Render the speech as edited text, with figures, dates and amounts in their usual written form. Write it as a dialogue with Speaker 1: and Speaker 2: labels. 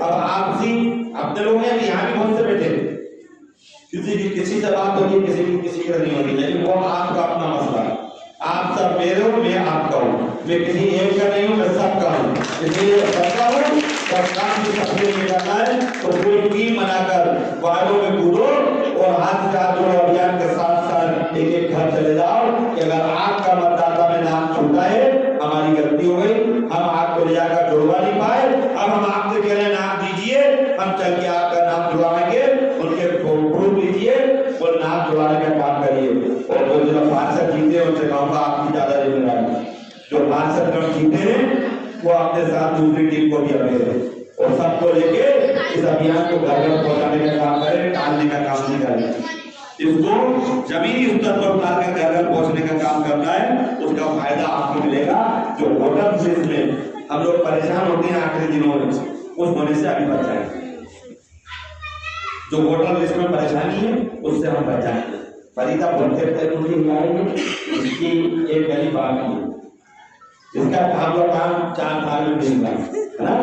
Speaker 1: अब आपसी अपने लोग हैं कि यहाँ भी बहुत से बैठे, किसी से बात होगी, किसी की नहीं होगी, लेकिन वो आपका अपना मसला है। आप सब मेरे हो, मैं आपका हूँ, मैं किसी एक का नहीं हूँ, मैं सबका हूँ, इसलिए सबका हूँ, सब काम भी सबके लिए करना है। तो कोई टीम बनाकर वायरों में कूदो और हाथ से हाथ जोड़ो अभियान के साथ साथ एक एक घर चले जाओ कि अगर आपका मतदाता में नाम छूटा है, हमारी गलती हो गई, हम आपको ले जाकर जुड़वा नहीं पाए, अब हम आपसे कह रहे हैं नाम दीजिए, हम चल के आपका नाम जुड़वाएंगे, उनके प्रूफ लीजिए और नाम जुड़वाने का काम करिए। और वो जो पार्षद जीते हैं उनसे कहूँगा आपकी ज्यादा जिम्मेदारी, जो पार्षद गण जीते हैं वो अपने साथ दूसरी टीम को भी अवेयर और सबको लेके इस अभियान को घर घर पहुंचाने का काम करें, टालने का काम नहीं करें। इसको जमीनी स्तर पर उतार कर घर घर पहुंचने का काम करना है, उसका फायदा आपको मिलेगा। जो वोटर लिस्ट में हम लोग परेशान होते हैं आखिरी दिनों में, उस होने से अभी बच जाएंगे। जो वोटर लिस्ट में परेशानी है उससे हम बच जाएंगे। फरीदा बोलते इसकी एक गली बात है, इसका काम 4 साल में नहीं हुआ है ना।